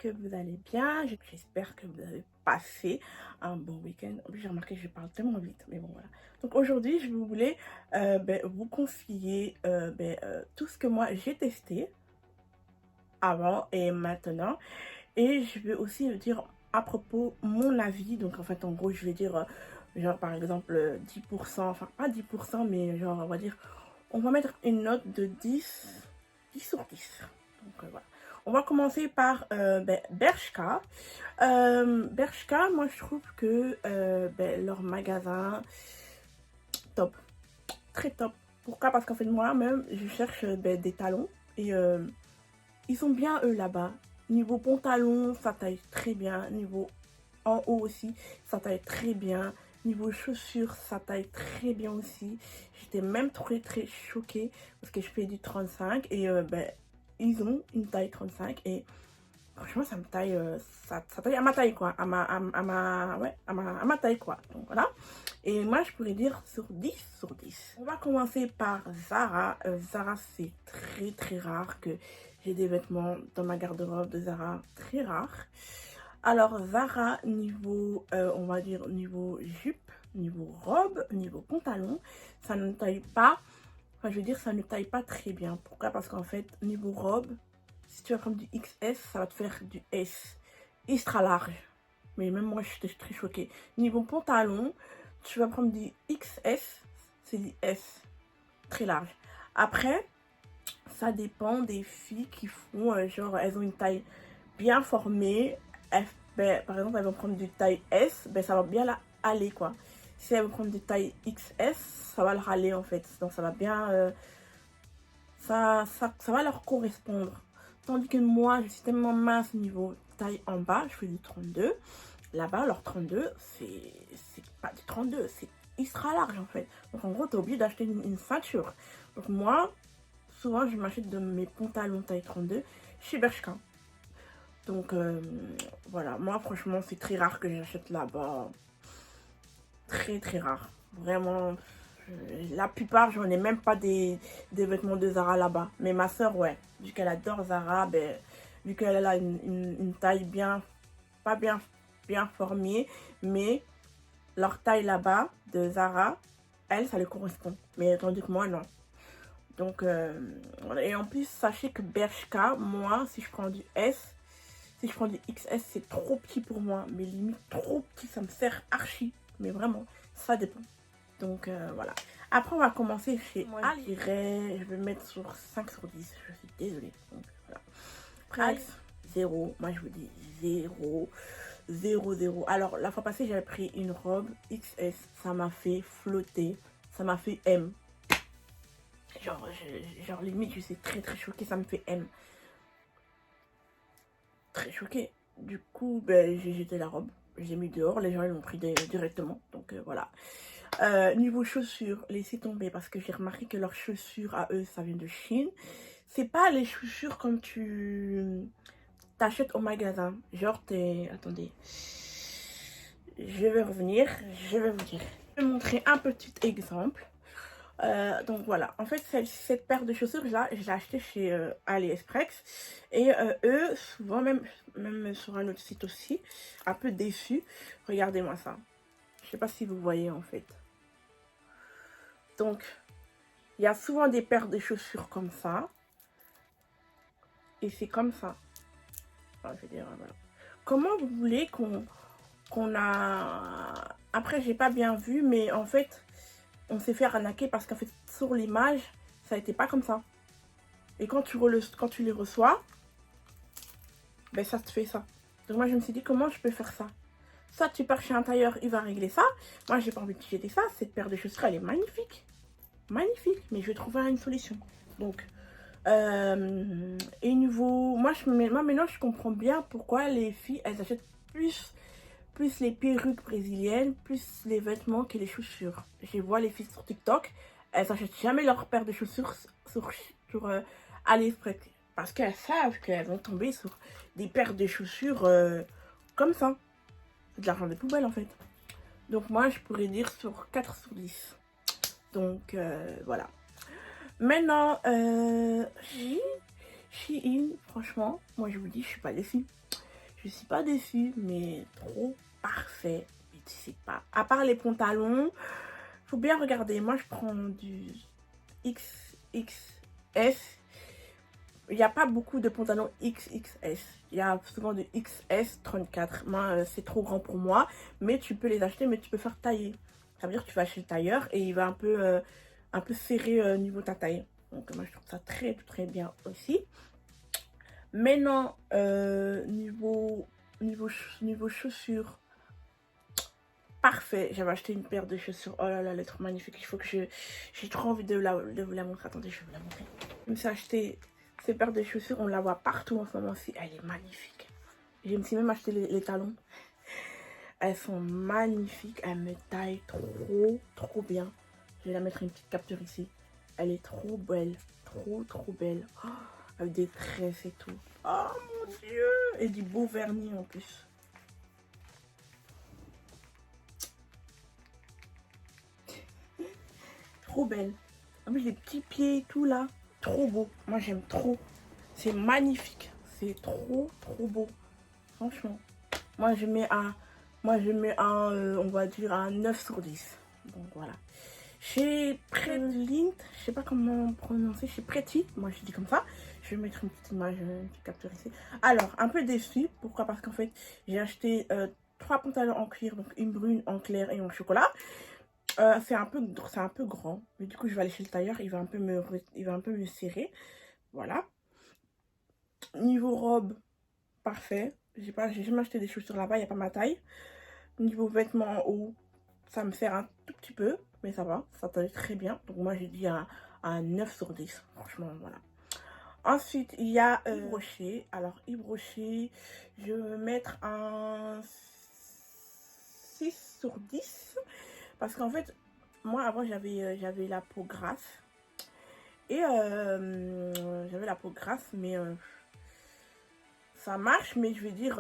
que vous allez bien. J'espère que vous avez passé un bon week-end. En plus, j'ai remarqué que je parle tellement vite, mais bon, voilà. Donc aujourd'hui, je voulais vous confier tout ce que moi j'ai testé avant et maintenant. Et je vais aussi dire à propos mon avis. Donc en fait, en gros, je vais dire, genre par exemple 10%, enfin pas 10%, mais genre on va dire, on va mettre une note de 10 sur 10. Donc voilà. On va commencer par Bershka. Bershka, moi je trouve que leur magasin, top, très top. Pourquoi? Parce qu'en fait moi-même, je cherche des talons et ils sont bien eux là-bas. Niveau pantalon, ça taille très bien. Niveau en haut aussi, ça taille très bien. Niveau chaussures, ça taille très bien aussi. J'étais même très choquée parce que je fais du 35 et ils ont une taille 35 et franchement ça me taille, ça taille à ma taille quoi, à ma taille quoi. Donc voilà. Et moi je pourrais dire sur 10 sur 10. On va commencer par Zara. Zara, c'est très rare que j'ai des vêtements dans ma garde-robe de Zara, très rare. Alors Zara, niveau, on va dire niveau jupe, niveau robe, niveau pantalon, ça ne taille pas, enfin je veux dire ça ne taille pas très bien. Pourquoi? Parce qu'en fait, niveau robe, si tu vas prendre du XS, ça va te faire du S, extra large. Mais même moi, j'étais très choquée. Niveau pantalon, tu vas prendre du XS, c'est du S, très large. Après, ça dépend des filles qui font, genre, elles ont une taille bien formée. Par exemple, elles vont prendre du taille S, ça va bien la aller, quoi. Si elles vont prendre du taille XS, ça va leur aller, en fait. Donc, ça va bien... ça va leur correspondre. Tandis que moi, je suis tellement mince niveau taille en bas, je fais du 32. Là-bas, leur 32, c'est pas du 32, c'est extra large en fait. Donc en gros, tu es obligé d'acheter une ceinture. Donc moi, souvent, je m'achète de mes pantalons taille 32 chez Bershka. Donc voilà, moi franchement, c'est très rare que j'achète là-bas. Très rare. Vraiment, la plupart, j'en ai même pas des vêtements de Zara là-bas. Mais ma soeur, ouais, vu qu'elle adore Zara, vu qu'elle a une taille bien, pas bien formée, mais leur taille là-bas de Zara, elle, ça lui correspond. Mais tandis que moi, non. Donc, voilà. Et en plus, sachez que Bershka, moi, si je prends du S, si je prends du XS, c'est trop petit pour moi. Mais limite, trop petit, ça me sert archi. Mais vraiment, ça dépend. Donc, voilà. Après, on va commencer chez je vais mettre sur 5 sur 10. Je suis désolée. Donc, voilà. Price, 0. Moi, je vous dis 0. 0. Alors, la fois passée, j'avais pris une robe XS. Ça m'a fait flotter. Ça m'a fait M. Genre limite, je suis très choquée. Ça me fait M. Très choquée. Du coup, j'ai jeté la robe. J'ai mis dehors. Les gens, ils l'ont pris directement. Donc, voilà. Niveau chaussures, laissez tomber parce que j'ai remarqué que leurs chaussures à eux, ça vient de Chine. C'est pas les chaussures comme tu t'achètes au magasin. Genre, attendez. Je vais revenir. Je vais vous dire. Je vais montrer un petit exemple. Donc voilà, en fait cette paire de chaussures là, je l'ai achetée chez AliExpress et eux souvent même sur un autre site aussi, un peu déçus. Regardez-moi ça, je sais pas si vous voyez en fait. Donc il y a souvent des paires de chaussures comme ça et c'est comme ça. Enfin, je veux dire, voilà. Comment vous voulez qu'on a... Après j'ai pas bien vu, mais en fait on s'est fait arnaquer parce qu'en fait sur l'image ça n'était pas comme ça. Et quand tu les reçois, ça te fait ça. Donc moi je me suis dit comment je peux faire ça. Soit tu pars chez un tailleur, il va régler ça. Moi j'ai pas envie de jeter ça. Cette paire de chaussures elle est magnifique. Magnifique. Mais je vais trouver une solution. Donc et niveau... Moi maintenant je comprends bien pourquoi les filles elles achètent plus les perruques brésiliennes, plus les vêtements que les chaussures. Je vois les filles sur TikTok, elles n'achètent jamais leur paire de chaussures sur AliExpress. Parce qu'elles savent qu'elles vont tomber sur des paires de chaussures comme ça. C'est de l'argent de poubelle en fait. Donc moi je pourrais dire sur 4 sur 10. Donc voilà. Maintenant, Shein, franchement, moi je vous dis, je suis pas déçue. Je suis pas déçue, mais trop parfait. Je sais pas. À part les pantalons, faut bien regarder. Moi, je prends du XXS. Il n'y a pas beaucoup de pantalons XXS. Il y a souvent de XS 34. Moi, c'est trop grand pour moi. Mais tu peux les acheter, mais tu peux faire tailler. Ça veut dire que tu vas chez le tailleur et il va un peu serré niveau ta taille. Donc, moi, je trouve ça très, très bien aussi. Maintenant, niveau chaussures, parfait. J'avais acheté une paire de chaussures. Oh là là, elle est trop magnifique. Il faut que j'ai trop envie de vous la montrer. Attendez, je vais vous la montrer. Je me suis acheté ces paires de chaussures. On la voit partout en ce moment-ci. Elle est magnifique. Je me suis même acheté les talons. Elles sont magnifiques. Elles me taillent trop bien. Je vais la mettre une petite capture ici. Elle est trop belle. Trop belle. Oh, avec des tresses et tout. Oh mon dieu. Et du beau vernis en plus. Trop belle. En plus, les petits pieds et tout là. Trop beau. Moi, j'aime trop. C'est magnifique. C'est trop beau. Franchement. Moi, je mets un, on va dire, un 9 sur 10. Donc, voilà. Chez Pretlint, je sais pas comment prononcer, chez Pretty, moi je dis comme ça. Je vais mettre une petite image, une petite capture ici. Alors, un peu déçue. Pourquoi? Parce qu'en fait, j'ai acheté 3 pantalons en cuir, donc une brune, en clair et en chocolat. C'est un peu grand, mais du coup je vais aller chez le tailleur, il va un peu me serrer. Voilà. Niveau robe, parfait. J'ai jamais acheté des chaussures là-bas, il n'y a pas ma taille. Niveau vêtements en haut, ça me sert un tout petit peu, mais ça va, ça taille très bien. Donc moi j'ai dit un 9 sur 10, franchement, voilà. Ensuite, il y a Yves Rocher. Alors, Yves Rocher, je vais mettre un 6 sur 10. Parce qu'en fait, moi avant j'avais la peau grasse. Et j'avais la peau grasse, mais ça marche, mais je veux dire,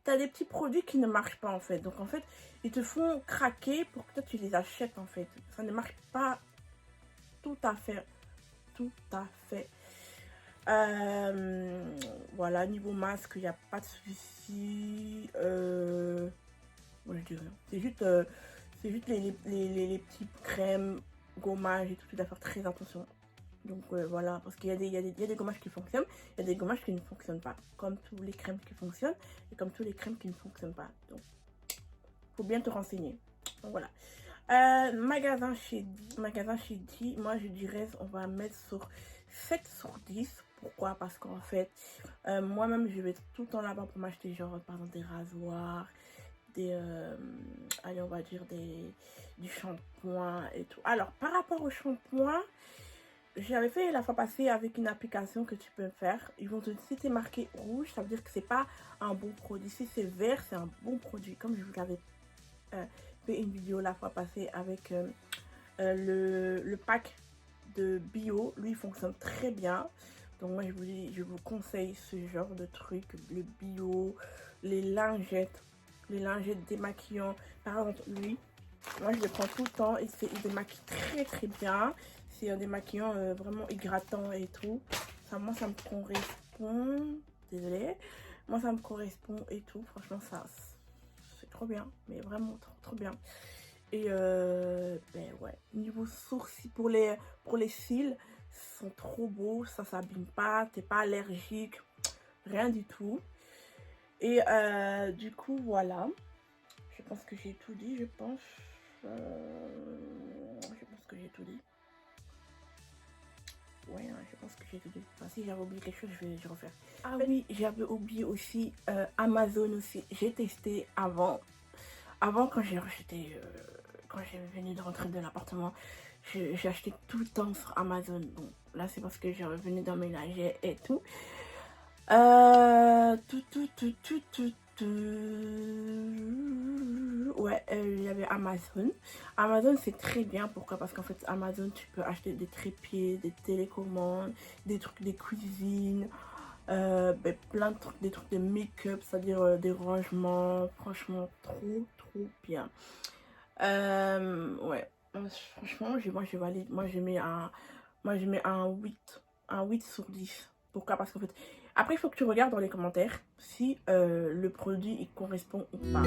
t'as des petits produits qui ne marchent pas en fait. Donc en fait, ils te font craquer pour que toi tu les achètes en fait. Ça ne marche pas tout à fait. Tout à fait. Voilà, niveau masque, il n'y a pas de souci. Bon, je dis rien. C'est juste les petits crèmes, gommages et tout. Tu dois faire très attention. Donc voilà, parce qu'il y a des gommages qui fonctionnent, il y a des gommages qui ne fonctionnent pas. Comme tous les crèmes qui fonctionnent et comme tous les crèmes qui ne fonctionnent pas. Donc, faut bien te renseigner. Donc voilà. Magasin chez D, moi je dirais on va mettre sur 7 sur 10. Pourquoi? Parce qu'en fait, moi-même je vais tout le temps là-bas pour m'acheter genre par exemple des rasoirs, allez on va dire du shampoing et tout. Alors par rapport au shampoing, j'avais fait la fois passée avec une application que tu peux faire. Ils vont te dire si c'est marqué rouge, ça veut dire que c'est pas un bon produit. Si c'est vert, c'est un bon produit. Comme je vous avais fait une vidéo la fois passée avec le pack de bio. Lui, il fonctionne très bien. Donc moi, je vous conseille ce genre de truc. Le bio, les lingettes démaquillantes. Par exemple, lui, moi, je le prends tout le temps. Il démaquille très bien. C'est un démaquillant vraiment hydratant et tout. Ça, moi, ça me correspond. Désolée. Moi, ça me correspond et tout. Franchement, ça, c'est trop bien. Mais vraiment trop bien. Et ben ouais. Niveau sourcils, pour les cils, sont trop beaux. Ça s'abîme pas. T'es pas allergique. Rien du tout. Et du coup, voilà. Je pense que j'ai tout dit, je pense que j'ai tout dit. Ouais, hein, je pense que j'ai tout dit. Enfin, si j'avais oublié quelque chose, je vais refaire. Ah oui, j'avais oublié aussi Amazon aussi. J'ai testé avant quand quand j'ai venu de rentrer de l'appartement, j'ai acheté tout le temps sur Amazon. Bon, là c'est parce que j'ai revenu d'emménager et tout. Ouais, il y avait Amazon. Amazon, c'est très bien. Pourquoi? Parce qu'en fait, Amazon, tu peux acheter des trépieds, des télécommandes, des trucs de cuisine, ben, plein de trucs, des trucs de make-up, c'est-à-dire des rangements. Franchement, trop bien. Ouais, franchement, moi, je mets un 8 sur 10. Pourquoi? Parce qu'en fait, après, il faut que tu regardes dans les commentaires si le produit il correspond ou pas.